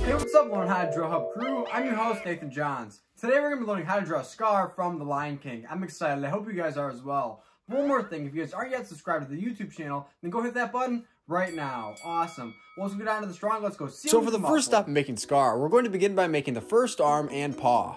Hey, what's up, Learn How to Draw Hub crew? I'm your host, Nathan Johns. Today we're going to be learning how to draw Scar from The Lion King. I'm excited. I hope you guys are as well. One more thing, if you guys aren't yet subscribed to the YouTube channel, then go hit that button right now. Awesome. Well, let's go down to the drawing. Let's go see. So for the first step in making Scar, we're going to begin by making the first arm and paw.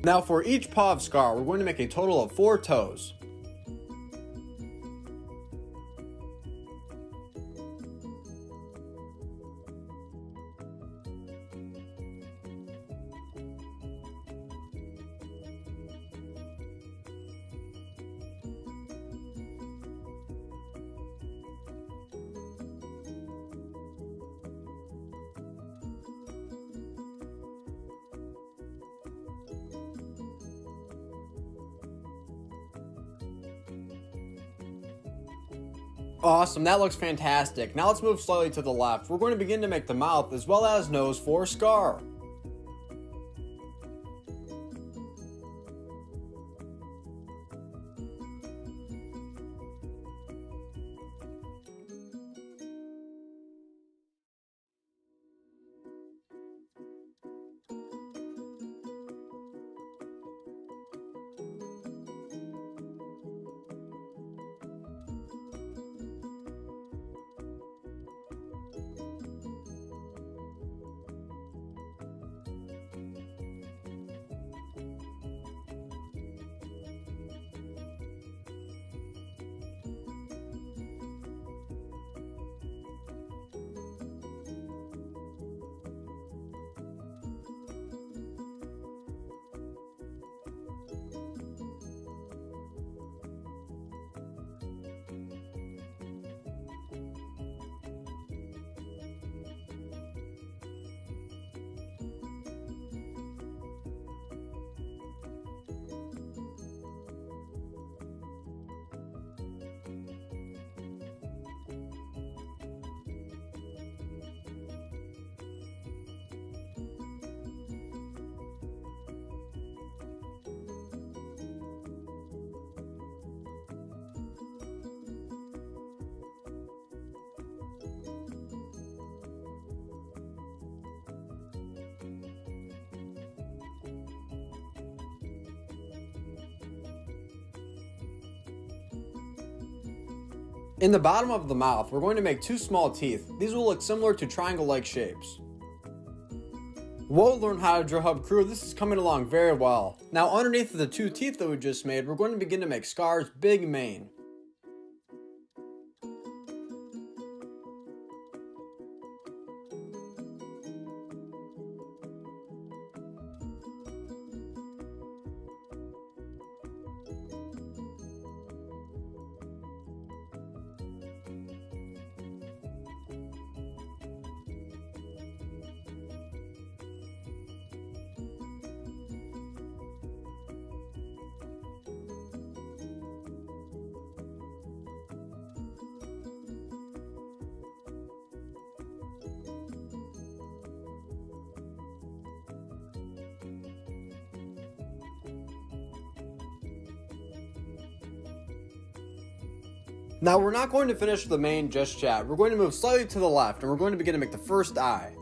Now for each paw of Scar, we're going to make a total of 4 toes. Awesome, that looks fantastic. Now let's move slightly to the left. We're going to begin to make the mouth as well as nose for Scar. In the bottom of the mouth, we're going to make 2 small teeth. These will look similar to triangle-like shapes. Whoa, Learn How to Draw Hub crew, this is coming along very well. Now underneath the 2 teeth that we just made, we're going to begin to make Scar's big mane. Now we're not going to finish the mane just yet. We're going to move slightly to the left and we're going to begin to make the first eye.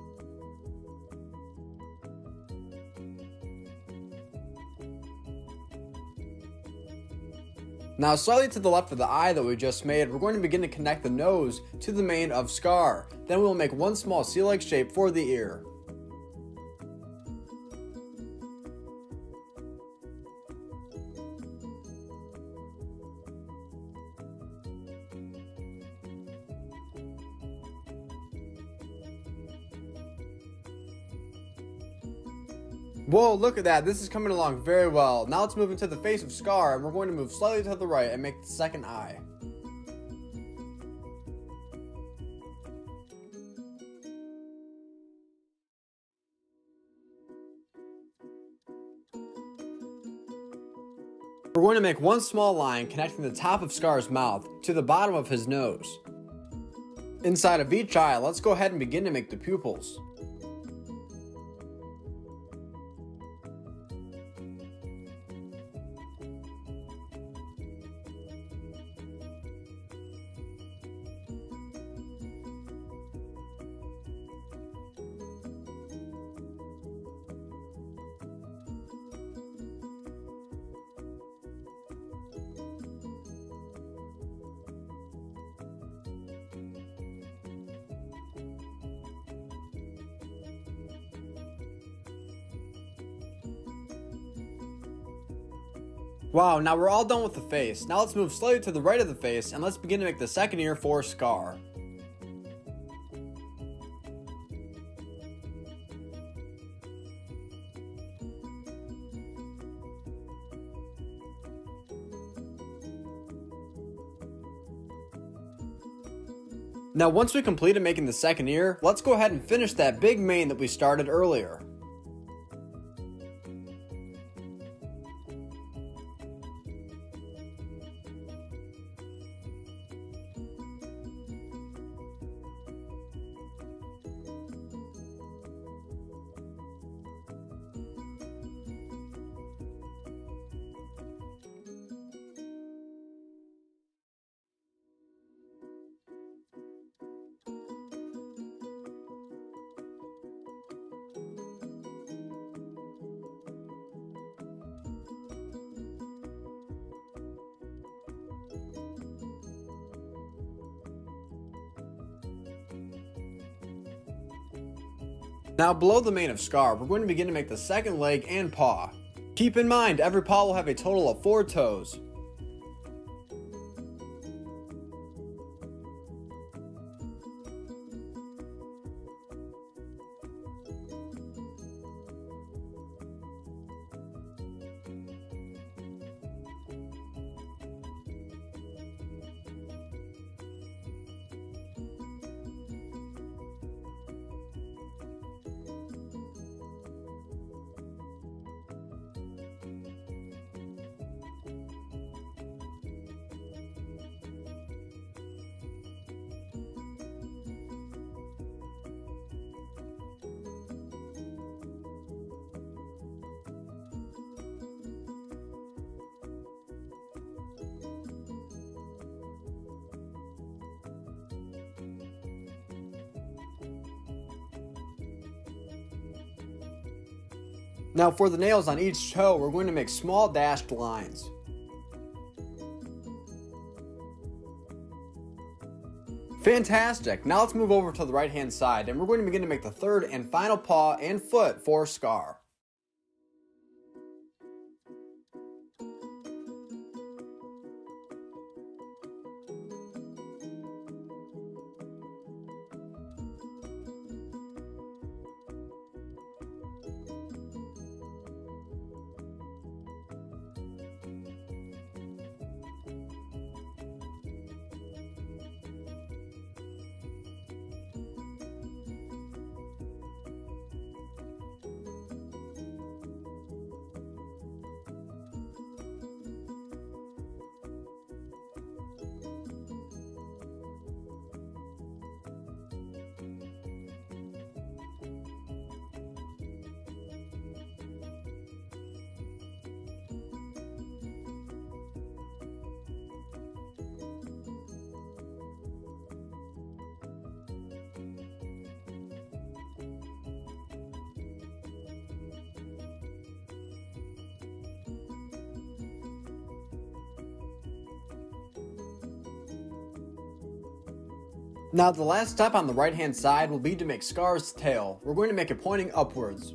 Now slightly to the left of the eye that we just made, we're going to begin to connect the nose to the mane of Scar. Then we'll make one small C-like shape for the ear. Whoa, look at that. This is coming along very well. Now let's move into the face of Scar, and we're going to move slightly to the right and make the second eye. We're going to make one small line connecting the top of Scar's mouth to the bottom of his nose. Inside of each eye, let's go ahead and begin to make the pupils. Wow, now we're all done with the face. Now let's move slightly to the right of the face and let's begin to make the second ear for Scar. Now once we completed making the second ear, let's go ahead and finish that big mane that we started earlier. Now below the mane of Scar, we're going to begin to make the second leg and paw. Keep in mind, every paw will have a total of 4 toes. Now for the nails on each toe, we're going to make small dashed lines. Fantastic! Now let's move over to the right hand side and we're going to begin to make the third and final paw and foot for Scar. Now the last step on the right hand side will be to make Scar's tail. We're going to make it pointing upwards.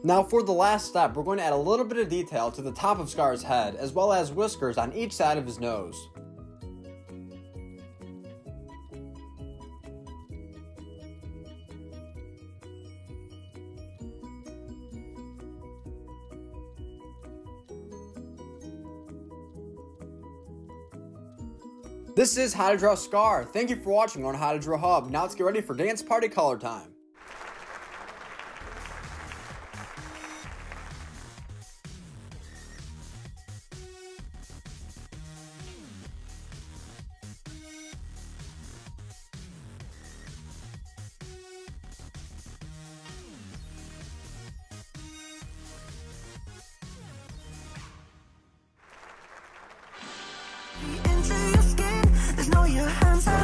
Now for the last step, we're going to add a little bit of detail to the top of Scar's head, as well as whiskers on each side of his nose. This is How to Draw Scar. Thank you for watching on How to Draw Hub. Now let's get ready for dance party color time. Into your skin, there's no your hands are